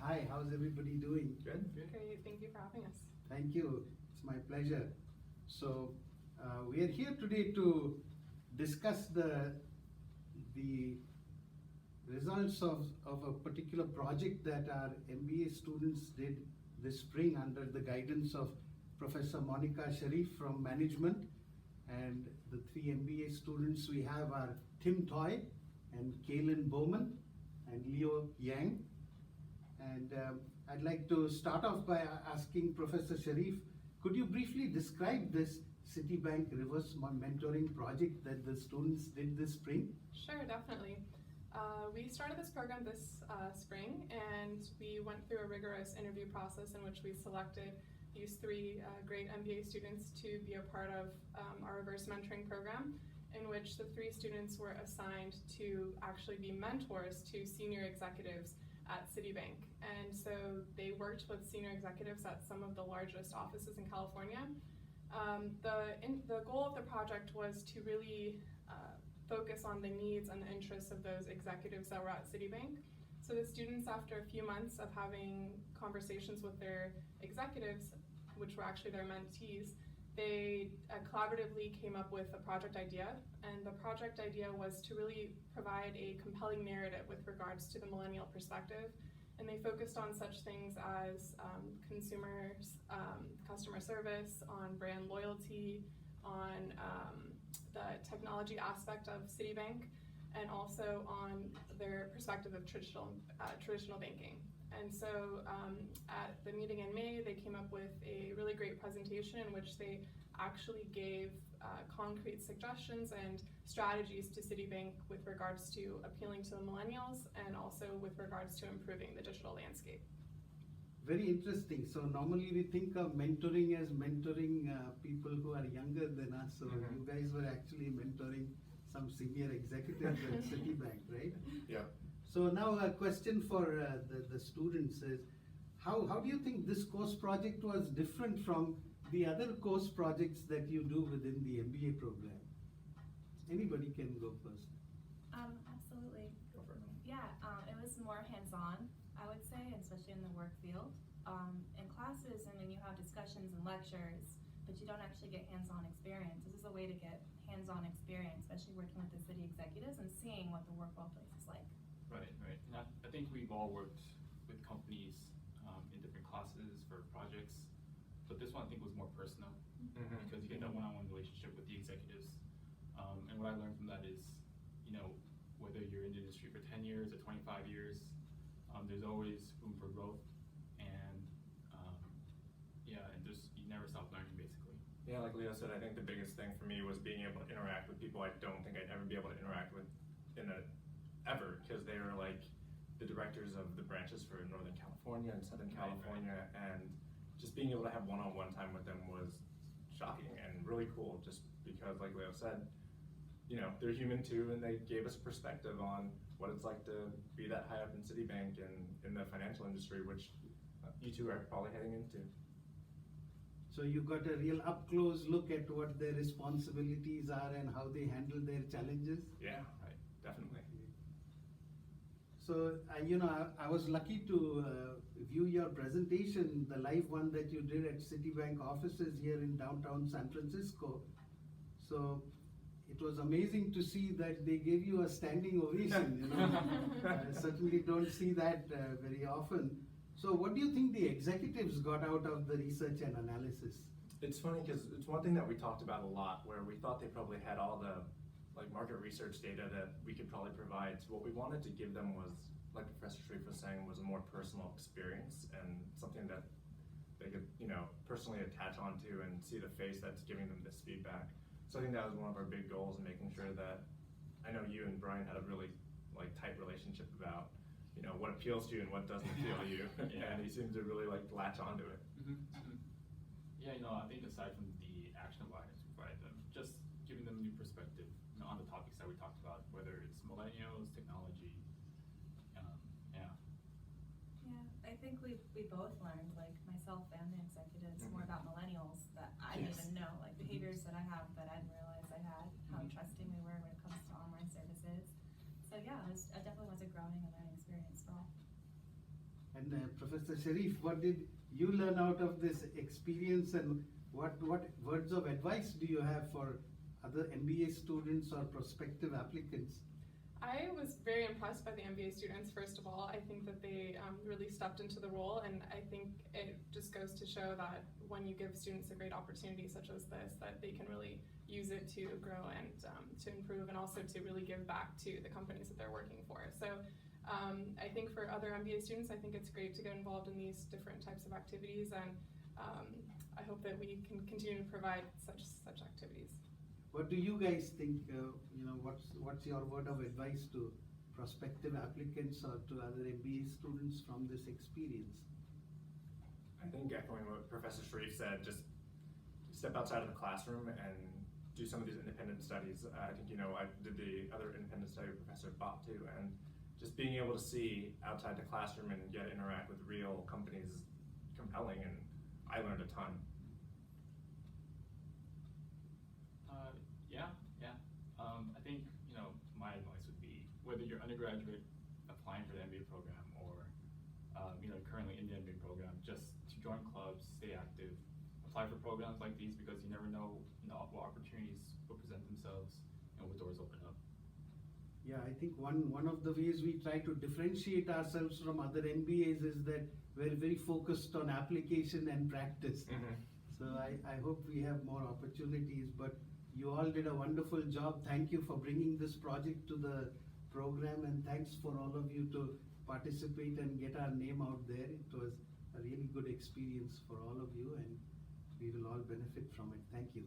Hi, how's everybody doing? Good. Great, thank you for having us. Thank you. It's my pleasure. So we are here today to discuss the results of a particular project that our MBA students did this spring under the guidance of Professor Monica Sharif from Management. And the three MBA students we have are Tim Toy and Kaylin Bowman and Leo Yang. And I'd like to start off by asking Professor Sharif, could you briefly describe this Citibank reverse mentoring project that the students did this spring? Sure, definitely. We started this program this spring, and we went through a rigorous interview process in which we selected these three great MBA students to be a part of our reverse mentoring program, in which the three students were assigned to actually be mentors to senior executives at Citibank. And so they worked with senior executives at some of the largest offices in California. The goal of the project was to really focus on the needs and the interests of those executives that were at Citibank. So the students, after a few months of having conversations with their executives, which were actually their mentees, they collaboratively came up with a project idea, and the project idea was to really provide a compelling narrative with regards to the millennial perspective. And they focused on such things as consumers, customer service, on brand loyalty, on the technology aspect of Citibank, and also on their perspective of traditional banking. And so at the meeting in May, they came up with a really great presentation in which they actually gave concrete suggestions and strategies to Citibank with regards to appealing to the millennials and also with regards to improving the digital landscape. Very interesting. So normally we think of mentoring as mentoring people who are younger than us. So you guys were actually mentoring some senior executives at Citibank, right? Yeah. So now a question for the students is, how do you think this course project was different from the other course projects that you do within the MBA program? Anybody can go first. Absolutely. Go for it. Yeah, it was more hands-on, I would say, especially in the work field. In classes, I mean, you have discussions and lectures, but you don't actually get hands-on experience. This is a way to get hands-on experience, especially working with the city executives and seeing what the workplace is like. Right. And I think we've all worked with companies in different classes for projects, but this one I think was more personal because you get that one-on-one relationship with the executives. And what I learned from that is, whether you're in the industry for 10 years or 25 years, there's always room for growth, and and just you never stop learning basically. Yeah, like Leo said, I think the biggest thing for me was being able to interact with people I don't think I'd ever be able to interact with ever, because they were like the directors of the branches for Northern California and Southern California, and just being able to have one-on-one time with them was shocking and really cool, just because, like Leo said, they're human too, and they gave us perspective on what it's like to be that high up in Citibank and in the financial industry, which you two are probably heading into. So you got a real up-close look at what their responsibilities are and how they handle their challenges? Yeah, right, definitely. So, I was lucky to view your presentation, the live one that you did at Citibank offices here in downtown San Francisco. So, it was amazing to see that they gave you a standing ovation, I certainly don't see that very often. So what do you think the executives got out of the research and analysis? It's funny because it's one thing that we talked about a lot, where we thought they probably had all the market research data that we could probably provide. So what we wanted to give them was, like Professor Sharif was saying, was a more personal experience and something that they could, personally attach onto and see the face that's giving them this feedback. So I think that was one of our big goals in making sure that, I know you and Brian had a really tight relationship about, what appeals to you and what doesn't appeal to you. And he seemed to really latch onto it. Yeah, I think aside from the actionable items we provide them, just giving them new perspective on the topics that we talked about, whether it's millennials, technology, Yeah, I think we both learned, myself and the executives, more about millennials that I didn't even know, behaviors that I have that I didn't realize I had, how trusting we were when it comes to online services. So yeah, it definitely was a growing and learning experience for all. And Professor Sharif, what did you learn out of this experience, and what words of advice do you have for other MBA students or prospective applicants? I was very impressed by the MBA students, first of all. I think that they really stepped into the role, and I think it just goes to show that when you give students a great opportunity such as this, that they can really use it to grow and to improve, and also to really give back to the companies that they're working for. So I think for other MBA students, I think it's great to get involved in these different types of activities, and I hope that we can continue to provide such activities. What do you guys think? What's your word of advice to prospective applicants or to other MBA students from this experience? I think echoing what Professor Sharif said, just step outside of the classroom and do some of these independent studies. I think, I did the other independent study with Professor Bott too, and just being able to see outside the classroom and get interact with real companies is compelling, and I learned a ton. I think, my advice would be, whether you're undergraduate applying for the MBA program or, currently in the MBA program, just to join clubs, stay active, apply for programs like these, because you never know, what opportunities will present themselves and what doors open up. Yeah, I think one of the ways we try to differentiate ourselves from other MBAs is that we're very focused on application and practice. Mm-hmm. So I hope we have more opportunities, but you all did a wonderful job. Thank you for bringing this project to the program, and thanks for all of you to participate and get our name out there. It was a really good experience for all of you, and we will all benefit from it. Thank you.